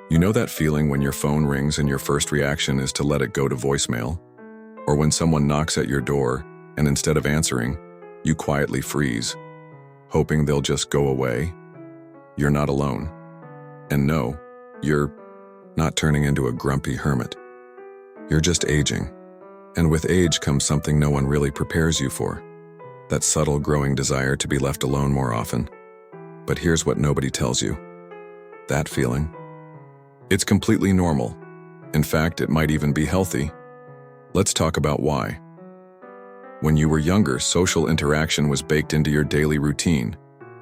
You know that feeling when your phone rings and your first reaction is to let it go to voicemail? Or when someone knocks at your door and instead of answering, you quietly freeze, hoping they'll just go away? You're not alone. And no, you're not turning into a grumpy hermit. You're just aging. And with age comes something no one really prepares you for. That subtle growing desire to be left alone more often. But here's what nobody tells you. That feeling. It's completely normal. In fact, it might even be healthy. Let's talk about why. When you were younger, social interaction was baked into your daily routine.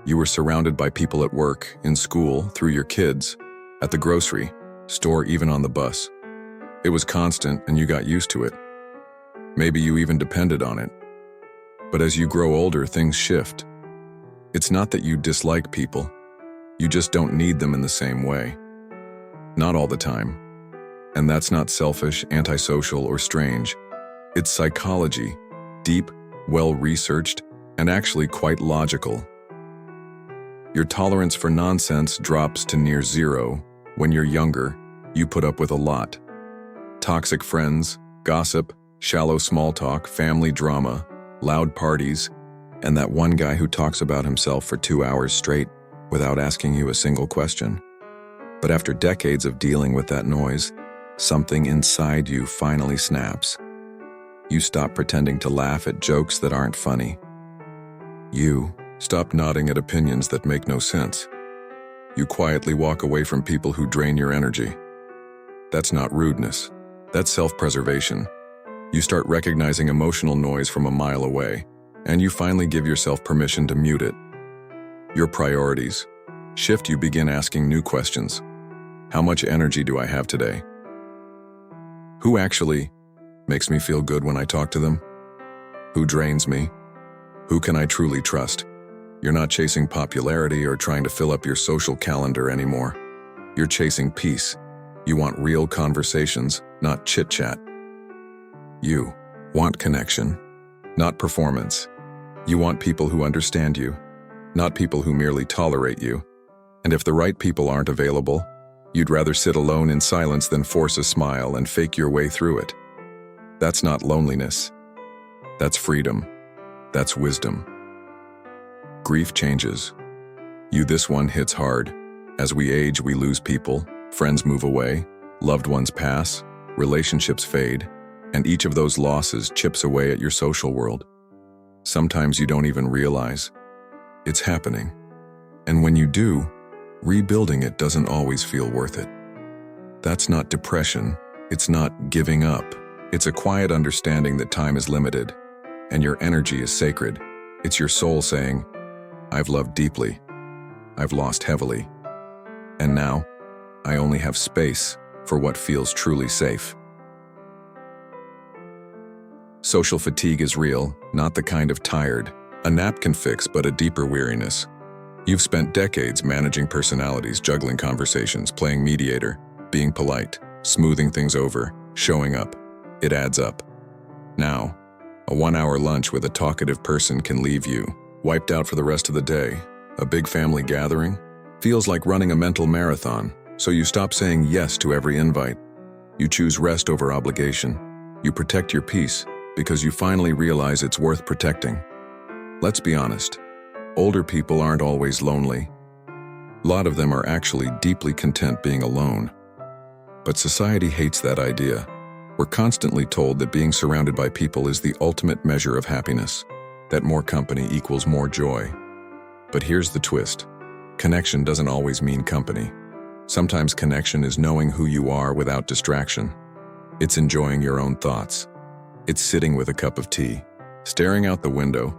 You were surrounded by people at work, in school, through your kids, at the grocery store, even on the bus. It was constant and you got used to it. Maybe you even depended on it. But as you grow older, things shift. It's not that you dislike people. You just don't need them in the same way. Not all the time. And that's not selfish, antisocial, or strange. It's psychology, deep, well-researched, and actually quite logical. Your tolerance for nonsense drops to near zero. When you're younger, you put up with a lot. Toxic friends, gossip, shallow small talk, family drama, loud parties, and that one guy who talks about himself for 2 hours straight without asking you a single question. But after decades of dealing with that noise, something inside you finally snaps. You stop pretending to laugh at jokes that aren't funny. You stop nodding at opinions that make no sense. You quietly walk away from people who drain your energy. That's not rudeness. That's self-preservation. You start recognizing emotional noise from a mile away, and you finally give yourself permission to mute it. Your priorities shift. You begin asking new questions. How much energy do I have today? Who actually makes me feel good when I talk to them? Who drains me? Who can I truly trust? You're not chasing popularity or trying to fill up your social calendar anymore. You're chasing peace. You want real conversations, not chit-chat. You want connection, not performance. You want people who understand you, not people who merely tolerate you. And if the right people aren't available, you'd rather sit alone in silence than force a smile and fake your way through it. That's not loneliness. That's freedom. That's wisdom. Grief changes. This one hits hard. As we age, we lose people, friends move away, loved ones pass, relationships fade, and each of those losses chips away at your social world. Sometimes you don't even realize it's happening. And when you do, rebuilding it doesn't always feel worth it. That's not depression. It's not giving up. It's a quiet understanding that time is limited, and your energy is sacred. It's your soul saying, I've loved deeply. I've lost heavily. And now, I only have space for what feels truly safe. Social fatigue is real, not the kind of tired a nap can fix, but a deeper weariness. You've spent decades managing personalities, juggling conversations, playing mediator, being polite, smoothing things over, showing up. It adds up. Now, a 1-hour lunch with a talkative person can leave you wiped out for the rest of the day. A big family gathering feels like running a mental marathon, so you stop saying yes to every invite. You choose rest over obligation. You protect your peace because you finally realize it's worth protecting. Let's be honest. Older people aren't always lonely. A lot of them are actually deeply content being alone. But society hates that idea. We're constantly told that being surrounded by people is the ultimate measure of happiness, that more company equals more joy. But here's the twist. Connection doesn't always mean company. Sometimes connection is knowing who you are without distraction. It's enjoying your own thoughts. It's sitting with a cup of tea, staring out the window,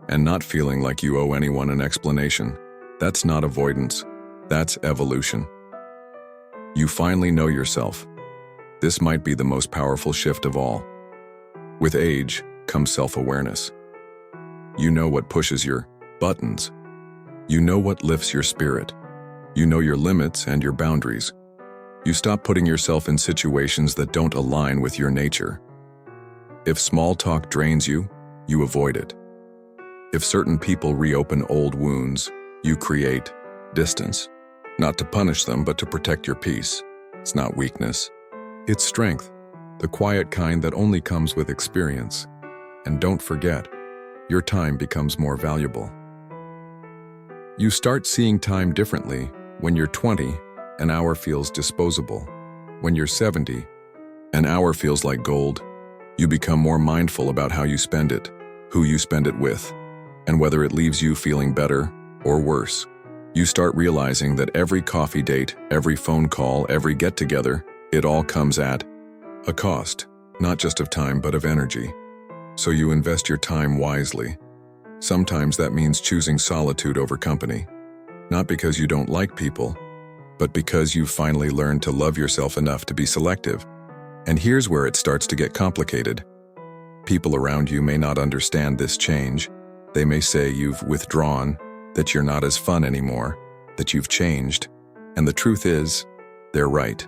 and not feeling like you owe anyone an explanation. That's not avoidance. That's evolution. You finally know yourself. This might be the most powerful shift of all. With age comes self-awareness. You know what pushes your buttons. You know what lifts your spirit. You know your limits and your boundaries. You stop putting yourself in situations that don't align with your nature. If small talk drains you, you avoid it. If certain people reopen old wounds, you create distance. Not to punish them, but to protect your peace. It's not weakness. It's strength, the quiet kind that only comes with experience. And don't forget, your time becomes more valuable. You start seeing time differently. When you're 20, an hour feels disposable. When you're 70, an hour feels like gold. You become more mindful about how you spend it, who you spend it with, and whether it leaves you feeling better or worse. You start realizing that every coffee date, every phone call, every get-together, it all comes at a cost, not just of time but of energy. So you invest your time wisely. Sometimes that means choosing solitude over company, not because you don't like people, but because you've finally learned to love yourself enough to be selective. And here's where it starts to get complicated. People around you may not understand this change. They may say you've withdrawn, that you're not as fun anymore, that you've changed. And the truth is, they're right.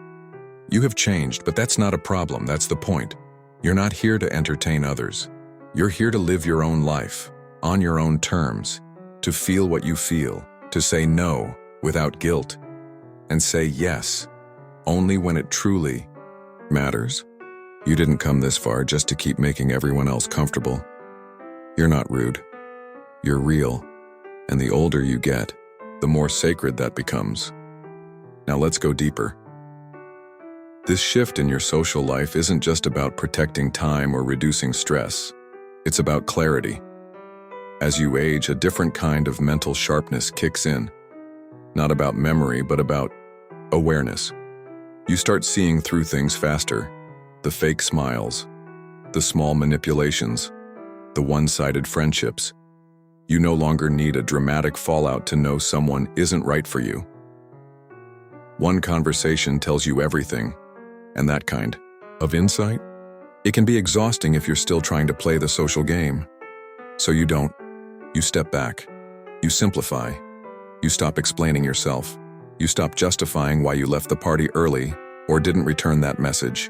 You have changed, but that's not a problem. That's the point. You're not here to entertain others. You're here to live your own life, on your own terms, to feel what you feel, to say no without guilt, and say yes only when it truly matters. You didn't come this far just to keep making everyone else comfortable. You're not rude. You're real. And the older you get, the more sacred that becomes. Now let's go deeper. This shift in your social life isn't just about protecting time or reducing stress. It's about clarity. As you age, a different kind of mental sharpness kicks in. Not about memory, but about awareness. You start seeing through things faster. The fake smiles, the small manipulations, the one-sided friendships. You no longer need a dramatic fallout to know someone isn't right for you. One conversation tells you everything, and that kind of insight, it can be exhausting if you're still trying to play the social game. So you don't. You step back. You simplify. You stop explaining yourself. You stop justifying why you left the party early or didn't return that message.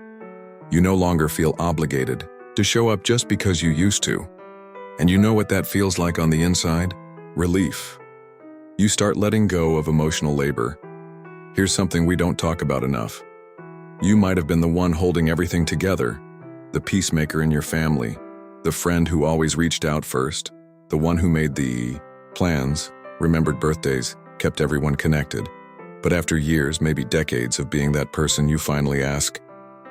You no longer feel obligated to show up just because you used to. And you know what that feels like on the inside? Relief. You start letting go of emotional labor. Here's something we don't talk about enough. You might have been the one holding everything together, the peacemaker in your family, the friend who always reached out first, the one who made the plans, remembered birthdays, kept everyone connected. But after years, maybe decades of being that person, you finally ask,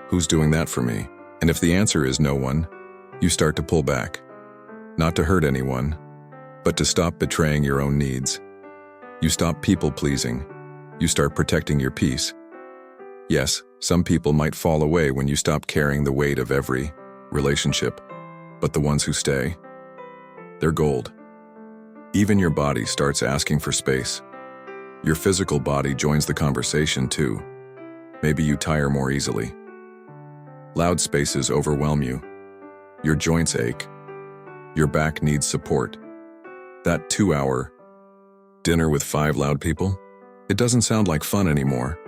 who's doing that for me? And if the answer is no one, you start to pull back. Not to hurt anyone, but to stop betraying your own needs. You stop people-pleasing. You start protecting your peace. Yes, some people might fall away when you stop carrying the weight of every relationship, but the ones who stay, they're gold. Even your body starts asking for space. Your physical body joins the conversation too. Maybe you tire more easily. Loud spaces overwhelm you. Your joints ache. Your back needs support. That 2-hour dinner with 5 loud people, it doesn't sound like fun anymore.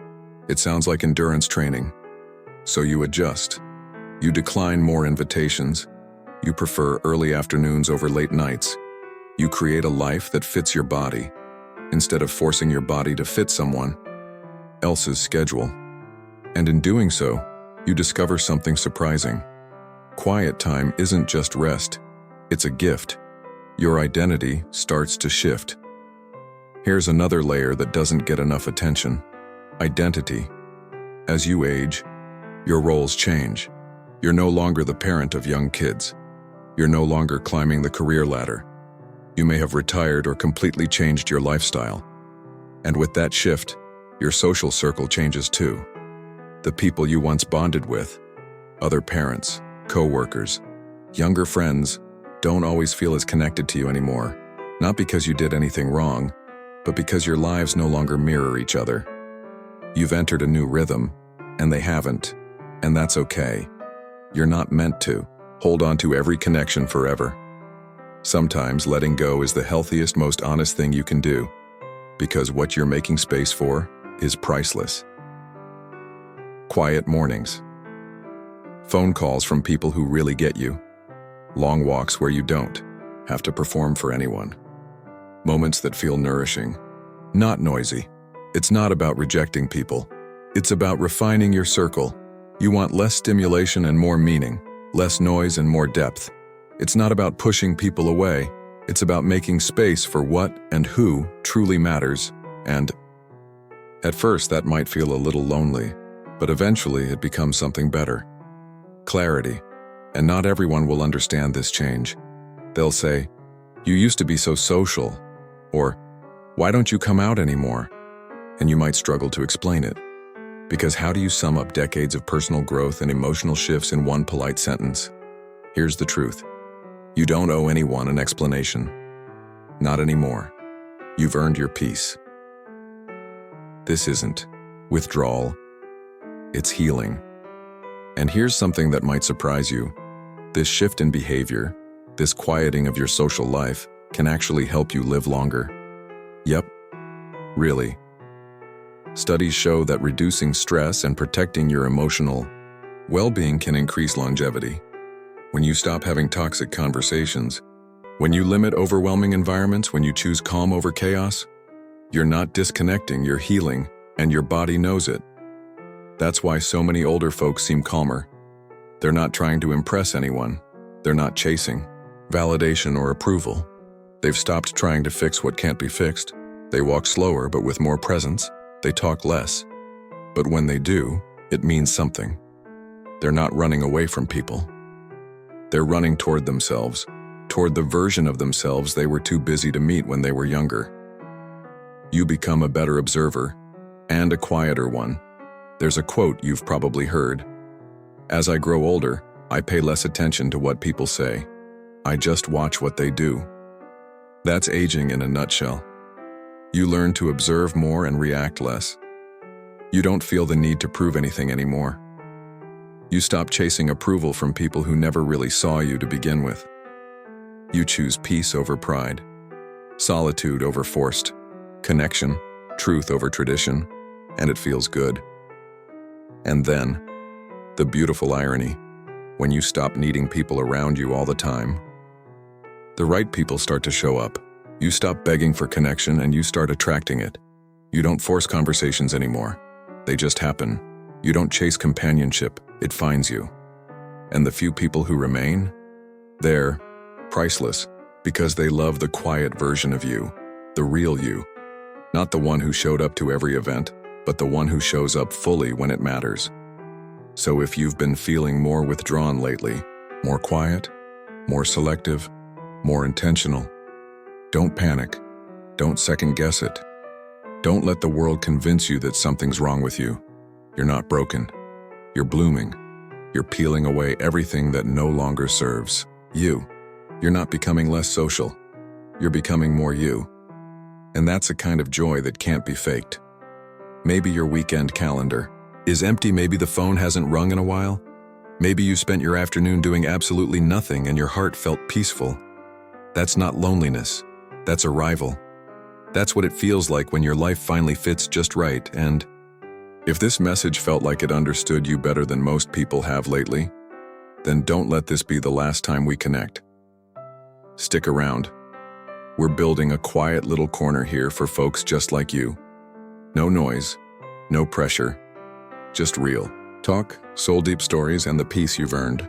It sounds like endurance training. So you adjust. You decline more invitations. You prefer early afternoons over late nights. You create a life that fits your body, instead of forcing your body to fit someone else's schedule. And in doing so, you discover something surprising. Quiet time isn't just rest. It's a gift. Your identity starts to shift. Here's another layer that doesn't get enough attention. Identity. As you age, your roles change. You're no longer the parent of young kids. You're no longer climbing the career ladder. You may have retired or completely changed your lifestyle. And with that shift, your social circle changes too. The people you once bonded with, other parents, co-workers, younger friends, don't always feel as connected to you anymore. Not because you did anything wrong, but because your lives no longer mirror each other. You've entered a new rhythm, and they haven't, and that's okay. You're not meant to hold on to every connection forever. Sometimes letting go is the healthiest, most honest thing you can do, because what you're making space for is priceless. Quiet mornings. Phone calls from people who really get you. Long walks where you don't have to perform for anyone. Moments that feel nourishing, not noisy. It's not about rejecting people. It's about refining your circle. You want less stimulation and more meaning, less noise and more depth. It's not about pushing people away. It's about making space for what and who truly matters. And at first that might feel a little lonely, but eventually it becomes something better. Clarity. And not everyone will understand this change. They'll say, "You used to be so social," or "Why don't you come out anymore?" And you might struggle to explain it. Because how do you sum up decades of personal growth and emotional shifts in one polite sentence? Here's the truth. You don't owe anyone an explanation. Not anymore. You've earned your peace. This isn't withdrawal. It's healing. And here's something that might surprise you. This shift in behavior, this quieting of your social life, can actually help you live longer. Yep, really. Studies show that reducing stress and protecting your emotional well-being can increase longevity. When you stop having toxic conversations, when you limit overwhelming environments, when you choose calm over chaos, you're not disconnecting, you're healing, and your body knows it. That's why so many older folks seem calmer. They're not trying to impress anyone. They're not chasing validation or approval. They've stopped trying to fix what can't be fixed. They walk slower, but with more presence. They talk less. But when they do, it means something. They're not running away from people. They're running toward themselves, toward the version of themselves they were too busy to meet when they were younger. You become a better observer, and a quieter one. There's a quote you've probably heard. "As I grow older, I pay less attention to what people say. I just watch what they do." That's aging in a nutshell. You learn to observe more and react less. You don't feel the need to prove anything anymore. You stop chasing approval from people who never really saw you to begin with. You choose peace over pride, solitude over forced connection, truth over tradition, and it feels good. And then, the beautiful irony, when you stop needing people around you all the time, the right people start to show up. You stop begging for connection and you start attracting it. You don't force conversations anymore. They just happen. You don't chase companionship, it finds you. And the few people who remain, they're priceless because they love the quiet version of you, the real you. Not the one who showed up to every event, but the one who shows up fully when it matters. So if you've been feeling more withdrawn lately, more quiet, more selective, more intentional, don't panic. Don't second guess it. Don't let the world convince you that something's wrong with you. You're not broken. You're blooming. You're peeling away everything that no longer serves you. You're not becoming less social. You're becoming more you. And that's a kind of joy that can't be faked. Maybe your weekend calendar is empty. Maybe the phone hasn't rung in a while. Maybe you spent your afternoon doing absolutely nothing and your heart felt peaceful. That's not loneliness. That's arrival. That's what it feels like when your life finally fits just right. And if this message felt like it understood you better than most people have lately, then don't let this be the last time we connect. Stick around. We're building a quiet little corner here for folks just like you. No noise, no pressure, just real talk, soul-deep stories, and the peace you've earned.